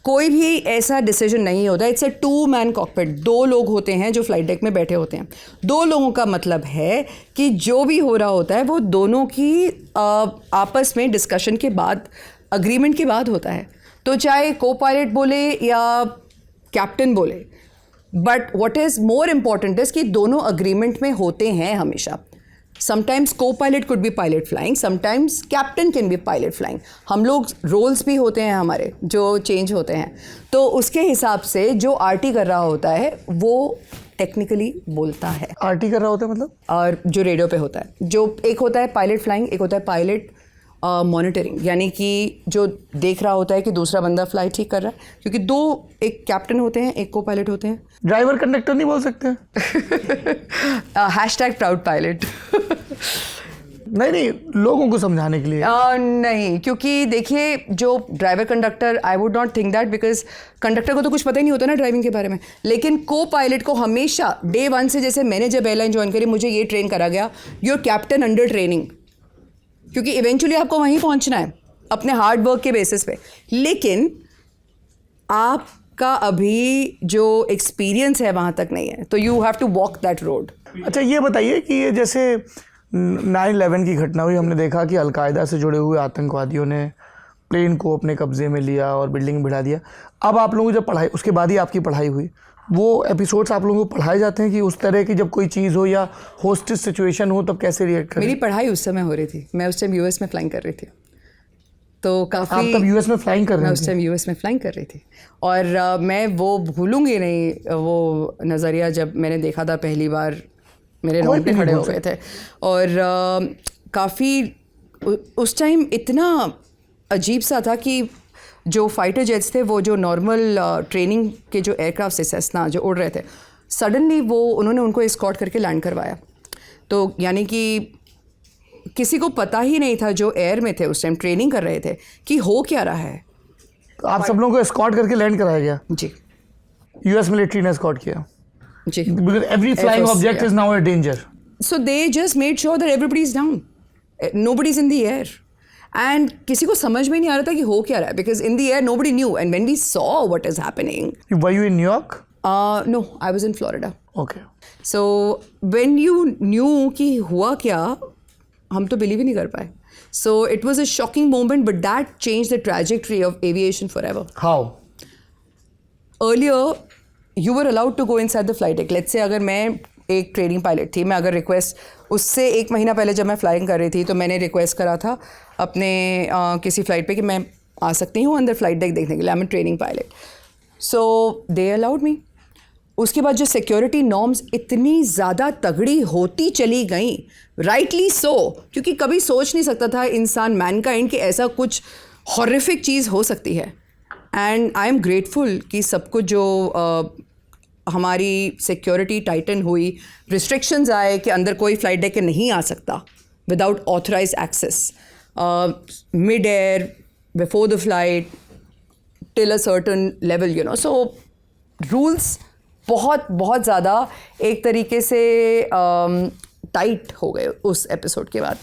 कोई भी ऐसा डिसीजन नहीं होता, इट्स अ 2-man कॉकपिट। 2 लोग होते हैं जो फ्लाइट डेक में बैठे होते हैं। 2 लोगों का मतलब है कि जो भी हो रहा होता है वो दोनों की आपस में डिस्कशन के बाद, अग्रीमेंट के बाद होता है। तो चाहे को पायलट बोले या कैप्टन बोले, but what is more important is कि दोनों अग्रीमेंट में होते हैं हमेशा। समटाइम्स को pilot could be pilot flying, sometimes captain can be pilot flying. हम लोग रोल्स भी होते हैं हमारे जो चेंज होते हैं, तो उसके हिसाब से जो आरटी कर रहा होता है वो टेक्निकली बोलता है। आरटी कर रहा होता है मतलब? और जो रेडियो पे होता है, जो एक होता है पायलट फ्लाइंग, एक होता है पायलट मॉनिटरिंग, यानी कि जो देख रहा होता है कि दूसरा बंदा फ्लाइट ठीक कर रहा है, क्योंकि 2 एक कैप्टन होते हैं, एक को पायलट होते हैं। ड्राइवर कंडक्टर नहीं बोल सकते? #Proud pilot. नहीं, लोगों को समझाने के लिए। नहीं, क्योंकि देखिए जो driver conductor, I would not think that, because conductor को तो कुछ पता ही नहीं होता ना ड्राइविंग के बारे में। लेकिन को पायलट को हमेशा डे 1 से, जैसे मैंने जब एयरलाइन ज्वाइन करी मुझे ये ट्रेन करा गया, योर कैप्टन अंडर ट्रेनिंग, क्योंकि इवेंचुअली आपको वहीं पहुंचना है अपने हार्ड वर्क के बेसिस पे। लेकिन आपका अभी जो एक्सपीरियंस है वहाँ तक नहीं है, तो you have to walk that road. अच्छा, ये बताइए कि ये जैसे 9/11 की घटना हुई, हमने देखा कि अलकायदा से जुड़े हुए आतंकवादियों ने प्लेन को अपने कब्जे में लिया और बिल्डिंग में बिठा दिया। अब आप लोगों की जब पढ़ाई, उसके बाद ही आपकी पढ़ाई हुई, वो एपिसोड्स आप लोगों को पढ़ाए जाते हैं कि उस तरह की जब कोई चीज़ हो या होस्टेज सिचुएशन हो तब कैसे रिएक्ट करें? मेरी पढ़ाई उस समय हो रही थी, मैं उस टाइम यूएस में फ्लाइंग कर रही थी, तो काफ़ी। आप तब यूएस में फ्लाइंग कर रहे मैं थे? उस टाइम यूएस में फ्लाइंग कर रही थी, और मैं वो भूलूंगी नहीं, वो नज़रिया जब मैंने देखा था पहली बार, मेरे रोंगटे खड़े हो गए थे। और काफ़ी उस टाइम इतना अजीब सा था कि जो फाइटर जेट्स थे, वो जो नॉर्मल ट्रेनिंग के जो एयरक्राफ्ट से सेस्ना जो उड़ रहे थे, सडनली वो उन्होंने उनको एस्कॉर्ट करके लैंड करवाया। तो यानी कि किसी को पता ही नहीं था जो एयर में थे उस टाइम ट्रेनिंग कर रहे थे कि हो क्या रहा है। तो आप सब लोगों को एस्कॉर्ट करके लैंड कराया गया? जी, यूएस मिलिट्री ने एस्कॉर्ट किया? जी, because every flying object is now a danger. So they just made sure that everybody is down, nobody's in the air, and किसी को समझ में नहीं आ रहा था कि हो क्या रहा है, because in the air nobody knew, and when we saw what is happening. Were you in New York? No, I was in Florida. Okay. So when you knew कि हुआ क्या, हम तो believe ही नहीं कर पाए. So it was a shocking moment, but that changed the trajectory of aviation forever. How? Earlier you were allowed to go inside the flight deck. Let's say अगर मैं एक ट्रेनिंग पायलट थी, मैं अगर रिक्वेस्ट, उससे 1 महीना पहले जब मैं फ्लाइंग कर रही थी तो मैंने रिक्वेस्ट करा था अपने किसी फ़्लाइट पे कि मैं आ सकती हूँ अंदर फ्लाइट डेक देखने के लिए, I am training pilot, so they allowed me. उसके बाद जो सिक्योरिटी नॉर्म्स इतनी ज़्यादा तगड़ी होती चली गई, राइटली सो, क्योंकि कभी सोच नहीं सकता था इंसान, मैनकाइंड, कि ऐसा कुछ हॉरिफिक चीज़ हो सकती है। एंड आई एम ग्रेटफुल कि सब कुछ जो हमारी सिक्योरिटी टाइटन हुई, रिस्ट्रिक्शंस आए कि अंदर कोई फ्लाइट डेक के नहीं आ सकता without authorise access, mid air, before the flight, till a certain level, you know. So rules बहुत बहुत ज़्यादा एक तरीके से टाइट हो गए उस एपिसोड के बाद।